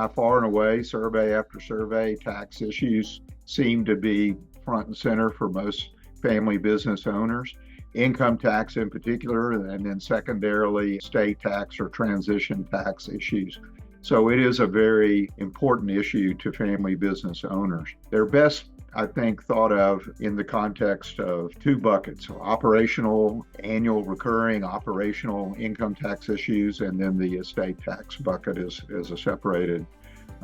by far and away, survey after survey, tax issues seem to be front and center for most family business owners. Income tax in particular, and then secondarily, estate tax or transition tax issues. So it is a very important issue to family business owners. They're best, I think, thought of in the context of two buckets: operational, annual recurring operational income tax issues, and then the estate tax bucket is a separated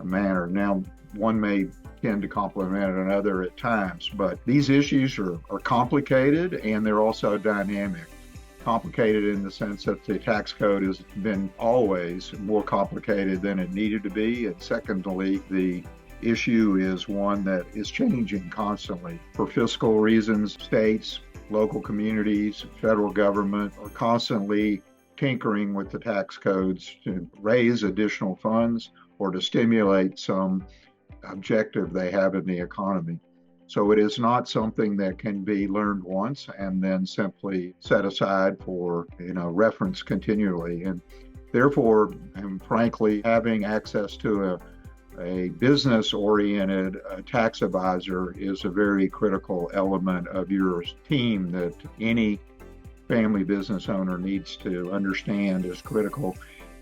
manner. Now, one may tend to complement another at times, but these issues are complicated, and they're also dynamic. Complicated in the sense that the tax code has been always more complicated than it needed to be, and secondly, the issue is one that is changing constantly. For fiscal reasons, states, local communities, federal government are constantly tinkering with the tax codes to raise additional funds or to stimulate some objective they have in the economy. So it is not something that can be learned once and then simply set aside for reference continually. And therefore, and frankly, having access to a business-oriented tax advisor is a very critical element of your team that any family business owner needs to understand is critical.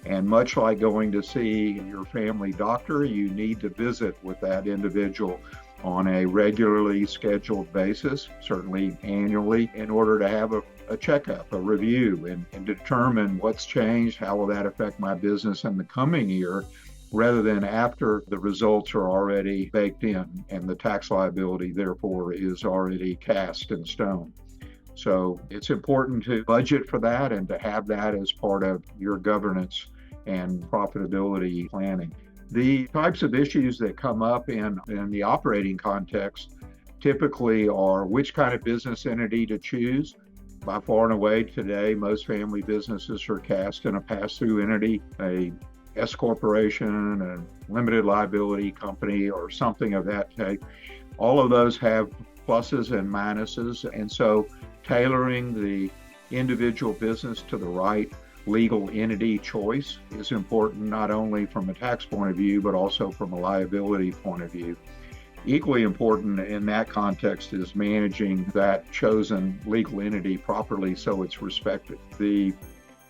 And much like going to see your family doctor, you need to visit with that individual on a regularly scheduled basis, certainly annually, in order to have a checkup, a review, and determine what's changed, how will that affect my business in the coming year, rather than after the results are already baked in and the tax liability, therefore, is already cast in stone. So it's important to budget for that and to have that as part of your governance and profitability planning. The types of issues that come up in the operating context typically are which kind of business entity to choose. By far and away today, most family businesses are cast in a pass-through entity, a S corporation, a limited liability company, or something of that type. All of those have pluses and minuses, and so tailoring the individual business to the right legal entity choice is important, not only from a tax point of view, but also from a liability point of view. Equally important in that context is managing that chosen legal entity properly so it's respected. The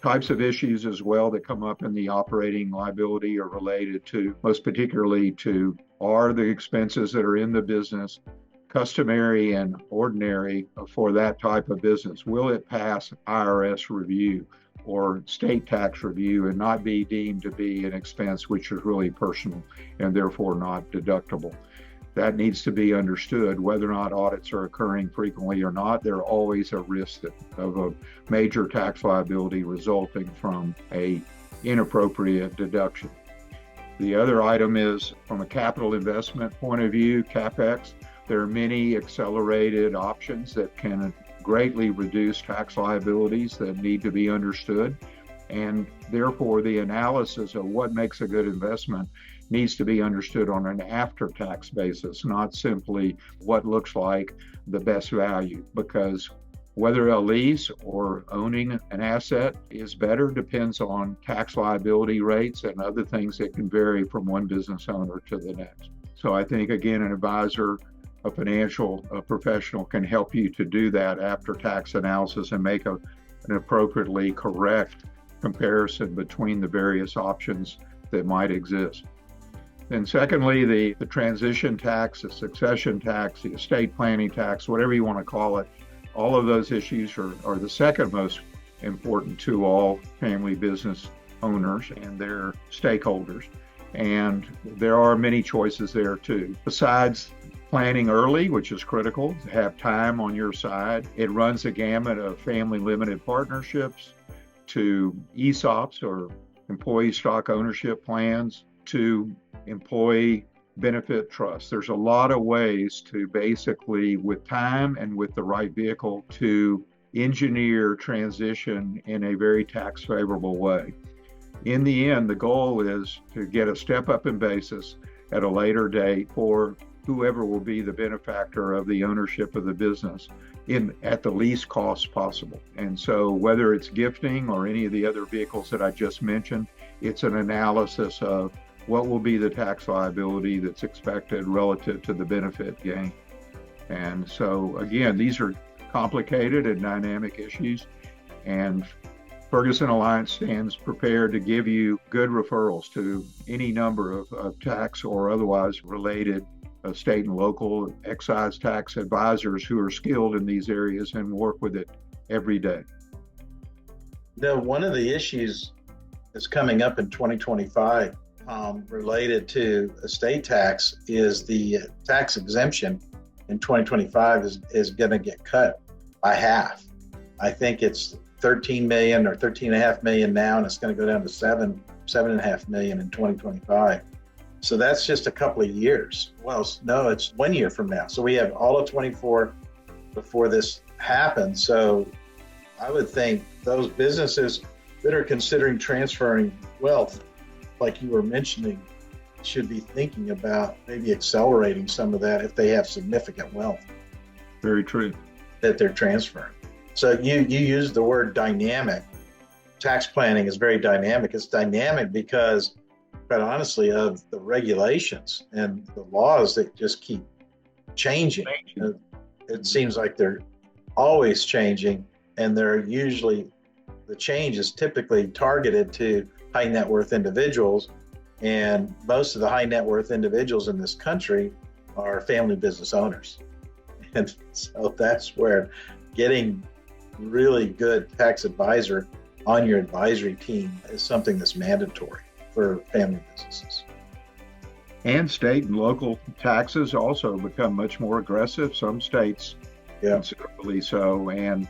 types of issues as well that come up in the operating liability are related to, most particularly to, are the expenses that are in the business customary and ordinary for that type of business? Will it pass IRS review or state tax review and not be deemed to be an expense which is really personal and therefore not deductible? That needs to be understood. Whether or not audits are occurring frequently or not, there's always a risk of a major tax liability resulting from a inappropriate deduction. The other item is from a capital investment point of view, CapEx. There are many accelerated options that can greatly reduce tax liabilities that need to be understood. And therefore, the analysis of what makes a good investment needs to be understood on an after-tax basis, not simply what looks like the best value, because whether a lease or owning an asset is better depends on tax liability rates and other things that can vary from one business owner to the next. So I think, again, an advisor, a financial professional can help you to do that after-tax analysis and make an appropriately correct comparison between the various options that might exist. Then secondly, the transition tax, the succession tax, the estate planning tax, whatever you want to call it, all of those issues are the second most important to all family business owners and their stakeholders. And there are many choices there too. Besides planning early, which is critical, to have time on your side, it runs a gamut of family limited partnerships to ESOPs or employee stock ownership plans to employee benefit trusts. There's a lot of ways to basically, with time and with the right vehicle, to engineer transition in a very tax favorable way. In the end, the goal is to get a step up in basis at a later date for whoever will be the benefactor of the ownership of the business at the least cost possible. And so whether it's gifting or any of the other vehicles that I just mentioned, it's an analysis of what will be the tax liability that's expected relative to the benefit gain. And so, again, these are complicated and dynamic issues, and Ferguson Alliance stands prepared to give you good referrals to any number of tax or otherwise related state and local excise tax advisors who are skilled in these areas and work with it every day. One of the issues that's coming up in 2025 related to estate tax is the tax exemption in 2025 is going to get cut by half. I think it's 13 million or 13.5 million now, and it's going to go down to 7.5 million in 2025. So that's just a couple of years. Well, no, it's 1 year from now. So we have all of 24 before this happens. So I would think those businesses that are considering transferring wealth, like you were mentioning, should be thinking about maybe accelerating some of that if they have significant wealth. Very true. That they're transferring. So you used the word dynamic. Tax planning is very dynamic. It's dynamic because, quite honestly, of the regulations and the laws that just keep changing. It seems like they're always changing, and the change is typically targeted to high net worth individuals. And most of the high net worth individuals in this country are family business owners. And so that's where getting really good tax advisor on your advisory team is something that's mandatory for family businesses. And state and local taxes also become much more aggressive, some states considerably so, and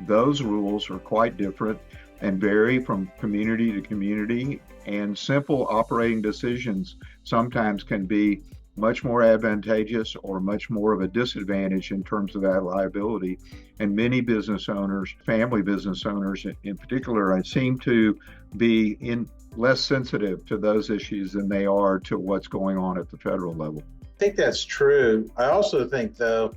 those rules are quite different and vary from community to community, and simple operating decisions sometimes can be much more advantageous or much more of a disadvantage in terms of that liability. And many business owners, family business owners in particular, seem to be less sensitive to those issues than they are to what's going on at the federal level. I think that's true. I also think, though,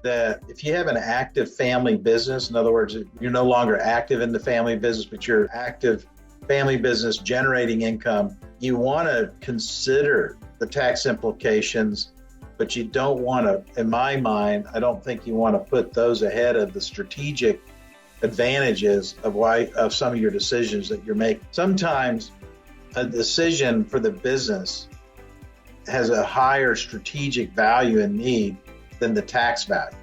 that if you have an active family business, in other words, you're no longer active in the family business, but you're active family business generating income, you want to consider the tax implications, but you don't want to, in my mind, I don't think you want to put those ahead of the strategic advantages of some of your decisions that you're making. Sometimes a decision for the business has a higher strategic value and need than the tax value.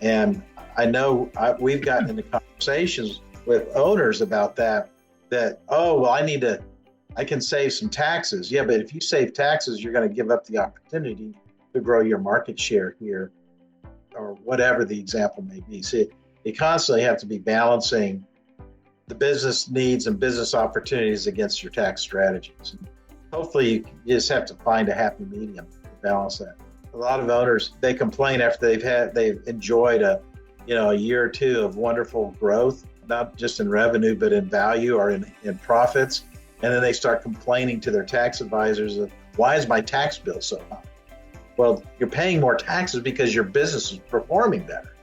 And I know we've gotten into conversations with owners about that, oh, well, I can save some taxes. Yeah, but if you save taxes, you're going to give up the opportunity to grow your market share here, or whatever the example may be. So you constantly have to be balancing the business needs and business opportunities against your tax strategies. And hopefully you just have to find a happy medium to balance that. A lot of owners, they complain after they've enjoyed a year or two of wonderful growth, not just in revenue, but in value or in profits. And then they start complaining to their tax advisors of, why is my tax bill so high? Well, you're paying more taxes because your business is performing better,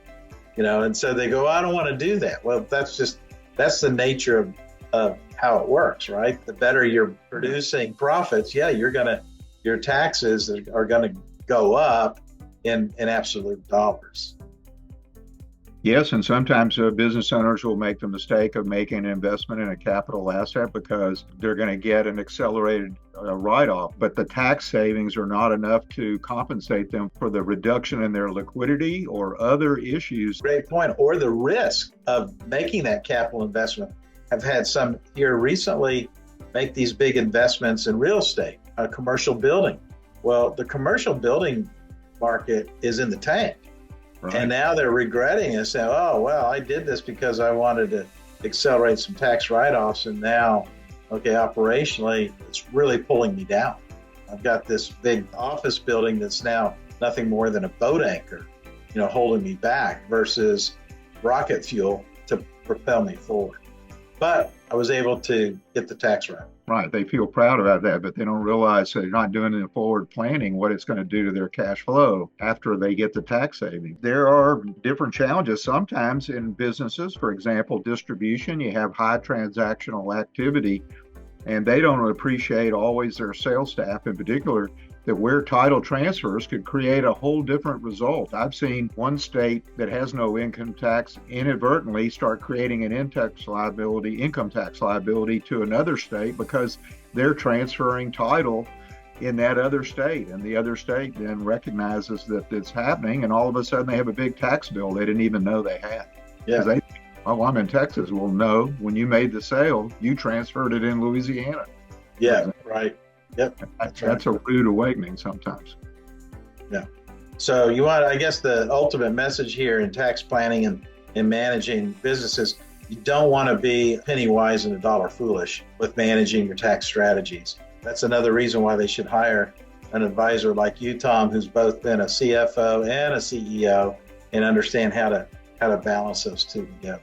and so they go, I don't want to do that. Well, that's the nature of how it works, right? The better you're producing profits, your taxes are going to go up in absolute dollars. Yes, and sometimes business owners will make the mistake of making an investment in a capital asset because they're going to get an accelerated write-off, but the tax savings are not enough to compensate them for the reduction in their liquidity or other issues. Great point. Or the risk of making that capital investment. I've had some here recently make these big investments in real estate, a commercial building. Well, the commercial building market is in the tank. Right. And now they're regretting it, saying, oh, well, I did this because I wanted to accelerate some tax write-offs, and now, operationally, it's really pulling me down. I've got this big office building that's now nothing more than a boat anchor, holding me back versus rocket fuel to propel me forward. But I was able to get the tax right. Right. They feel proud about that, but they don't realize they're not doing the forward planning, what it's going to do to their cash flow after they get the tax savings. There are different challenges sometimes in businesses. For example, distribution, you have high transactional activity And they don't appreciate always their sales staff in particular, that where title transfers could create a whole different result. I've seen one state that has no income tax inadvertently start creating an income tax liability to another state because they're transferring title in that other state, and the other state then recognizes that it's happening, and all of a sudden they have a big tax bill they didn't even know they had. Yeah. They, oh, I'm in Texas. Well, no, when you made the sale, you transferred it in Louisiana. Yeah, right. Yep. That's a rude awakening sometimes. Yeah. So I guess the ultimate message here in tax planning and in managing businesses, you don't want to be penny wise and a dollar foolish with managing your tax strategies. That's another reason why they should hire an advisor like you, Tom, who's both been a CFO and a CEO and understand how to balance those two together.